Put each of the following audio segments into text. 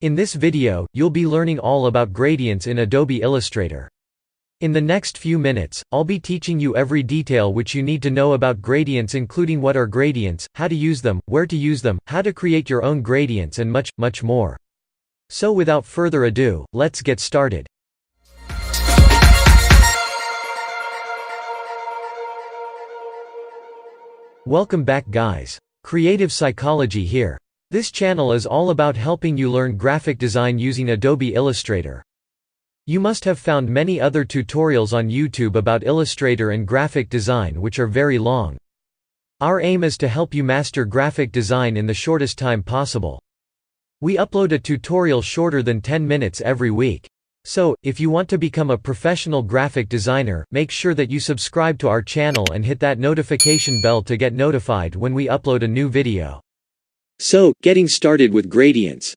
In this video, you'll be learning all about gradients in Adobe Illustrator. In the next few minutes, I'll be teaching you every detail which you need to know about gradients, including what are gradients, how to use them, where to use them, how to create your own gradients, and much, much more. So without further ado, let's get started. Welcome back, guys. Creative Psychology here. This channel is all about helping you learn graphic design using Adobe Illustrator. You must have found many other tutorials on YouTube about Illustrator and graphic design which are very long. Our aim is to help you master graphic design in the shortest time possible. We upload a tutorial shorter than 10 minutes every week. So, if you want to become a professional graphic designer, make sure that you subscribe to our channel and hit that notification bell to get notified when we upload a new video. So, getting started with gradients.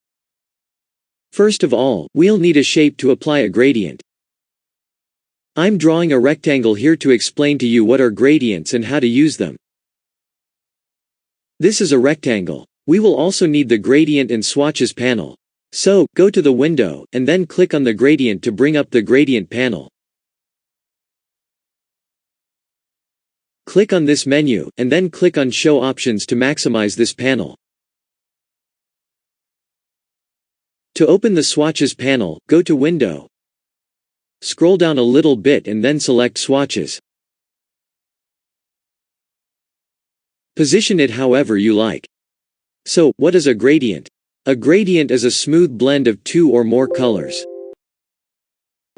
First of all, we'll need a shape to apply a gradient. I'm drawing a rectangle here to explain to you what are gradients and how to use them. This is a rectangle. We will also need the gradient and swatches panel. So, go to the window, and then click on the gradient to bring up the gradient panel. Click on this menu, and then click on Show Options to maximize this panel. To open the swatches panel, go to Window. Scroll down a little bit and then select Swatches. Position it however you like. So, what is a gradient? A gradient is a smooth blend of two or more colors.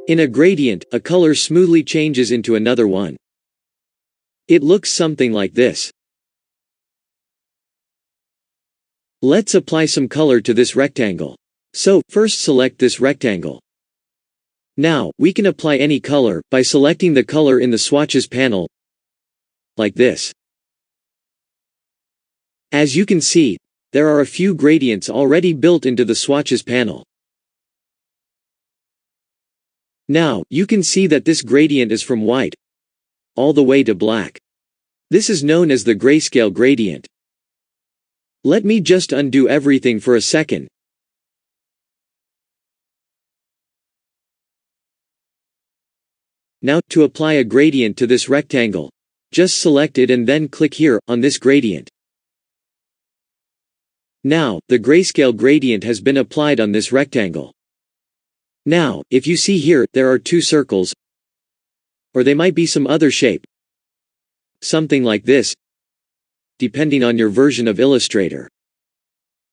In a gradient, a color smoothly changes into another one. It looks something like this. Let's apply some color to this rectangle. So, first select this rectangle. Now, we can apply any color, by selecting the color in the swatches panel, like this. As you can see, there are a few gradients already built into the swatches panel. Now, you can see that this gradient is from white all the way to black. This is known as the grayscale gradient. Let me just undo everything for a second. Now, to apply a gradient to this rectangle, just select it and then click here, on this gradient. Now, the grayscale gradient has been applied on this rectangle. Now, if you see here, there are two circles, or they might be some other shape. Something like this, depending on your version of Illustrator.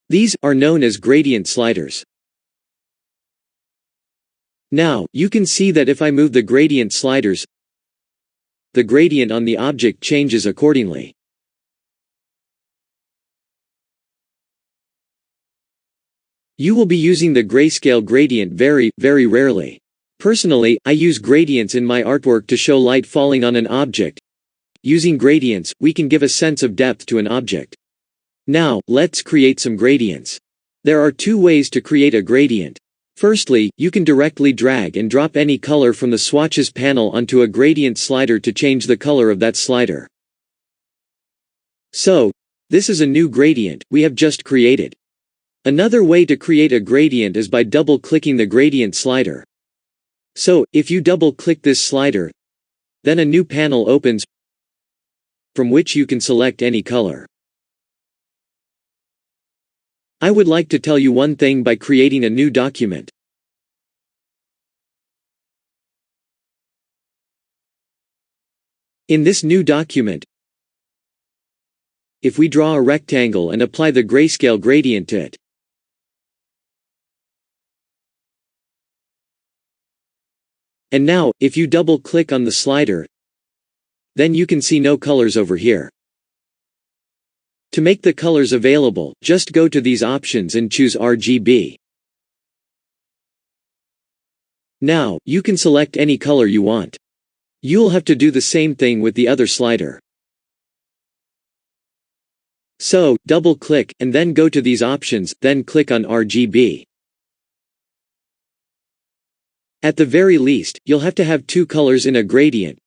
These are known as gradient sliders. Now, you can see that if I move the gradient sliders, the gradient on the object changes accordingly. You will be using the grayscale gradient very, very rarely. Personally, I use gradients in my artwork to show light falling on an object. Using gradients, we can give a sense of depth to an object. Now, let's create some gradients. There are two ways to create a gradient. Firstly, you can directly drag and drop any color from the swatches panel onto a gradient slider to change the color of that slider. So, this is a new gradient we have just created. Another way to create a gradient is by double-clicking the gradient slider. So, if you double-click this slider, then a new panel opens, from which you can select any color. I would like to tell you one thing by creating a new document. In this new document, if we draw a rectangle and apply the grayscale gradient to it, and now, if you double-click on the slider, then you can see no colors over here. To make the colors available, just go to these options and choose RGB. Now, you can select any color you want. You'll have to do the same thing with the other slider. So, double-click, and then go to these options, then click on RGB. At the very least, you'll have to have two colors in a gradient,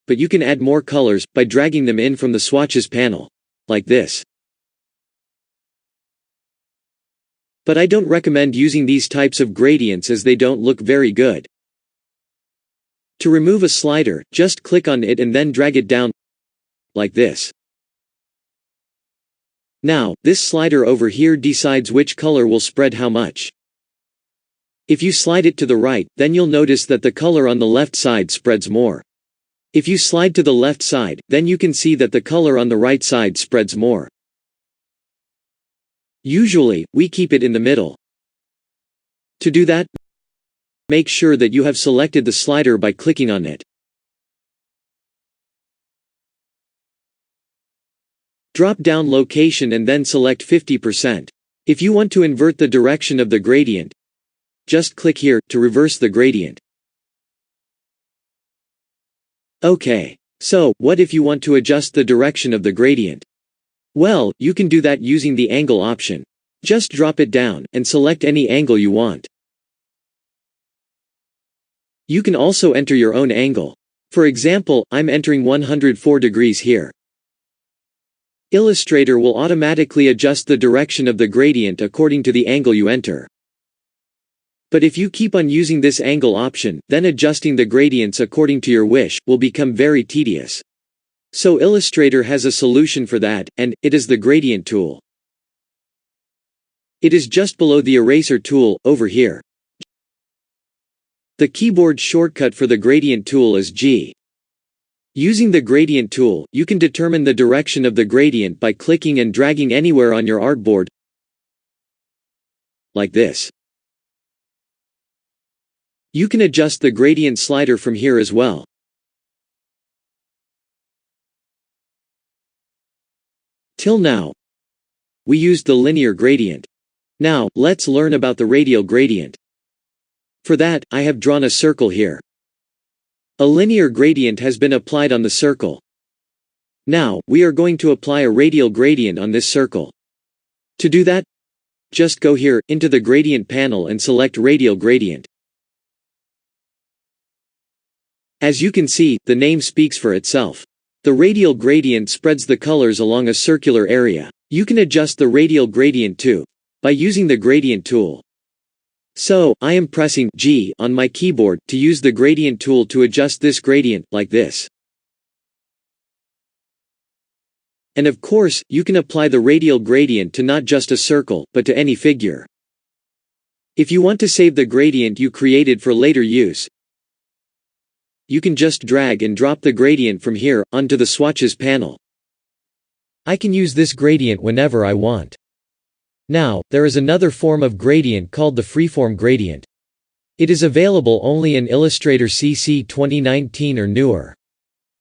but you can add more colors by dragging them in from the swatches panel, like this. But I don't recommend using these types of gradients as they don't look very good. To remove a slider, just click on it and then drag it down, like this. Now, this slider over here decides which color will spread how much. If you slide it to the right, then you'll notice that the color on the left side spreads more. If you slide to the left side, then you can see that the color on the right side spreads more. Usually, we keep it in the middle. To do that, make sure that you have selected the slider by clicking on it. Drop down location and then select 50%. If you want to invert the direction of the gradient, just click here to reverse the gradient. Okay. So, what if you want to adjust the direction of the gradient? Well, you can do that using the angle option. Just drop it down, and select any angle you want. You can also enter your own angle. For example, I'm entering 104 degrees here. Illustrator will automatically adjust the direction of the gradient according to the angle you enter. But if you keep on using this angle option, then adjusting the gradients according to your wish will become very tedious. So Illustrator has a solution for that, and it is the gradient tool. It is just below the eraser tool, over here. The keyboard shortcut for the gradient tool is G. Using the gradient tool, you can determine the direction of the gradient by clicking and dragging anywhere on your artboard, like this. You can adjust the gradient slider from here as well. Till now, we used the linear gradient. Now, let's learn about the radial gradient. For that, I have drawn a circle here. A linear gradient has been applied on the circle. Now, we are going to apply a radial gradient on this circle. To do that, just go here, into the gradient panel and select Radial Gradient. As you can see, the name speaks for itself. The radial gradient spreads the colors along a circular area. You can adjust the radial gradient too, by using the gradient tool. So, I am pressing G on my keyboard to use the gradient tool to adjust this gradient, like this. And of course, you can apply the radial gradient to not just a circle, but to any figure. If you want to save the gradient you created for later use, you can just drag and drop the gradient from here, onto the swatches panel. I can use this gradient whenever I want. Now, there is another form of gradient called the Freeform Gradient. It is available only in Illustrator CC 2019 or newer.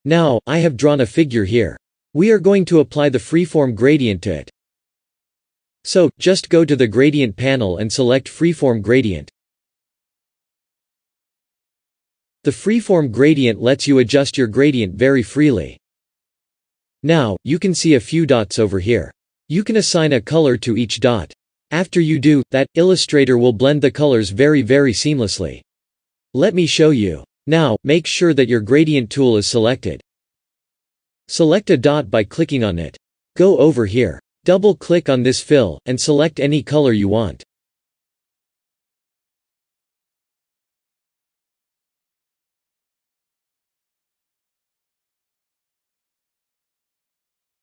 Now, I have drawn a figure here. We are going to apply the Freeform Gradient to it. So, just go to the Gradient panel and select Freeform Gradient. The Freeform Gradient lets you adjust your gradient very freely. Now, you can see a few dots over here. You can assign a color to each dot. After you do that, Illustrator will blend the colors very seamlessly. Let me show you. Now, make sure that your gradient tool is selected. Select a dot by clicking on it. Go over here. Double-click on this fill, and select any color you want.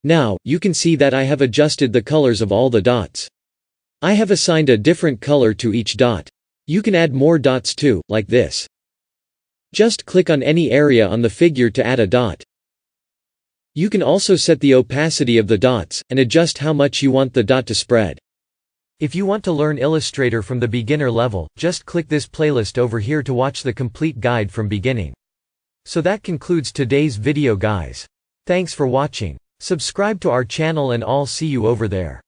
Now, you can see that I have adjusted the colors of all the dots. I have assigned a different color to each dot. You can add more dots too, like this. Just click on any area on the figure to add a dot. You can also set the opacity of the dots, and adjust how much you want the dot to spread. If you want to learn Illustrator from the beginner level, just click this playlist over here to watch the complete guide from beginning. So that concludes today's video guys. Thanks for watching. Subscribe to our channel and I'll see you over there.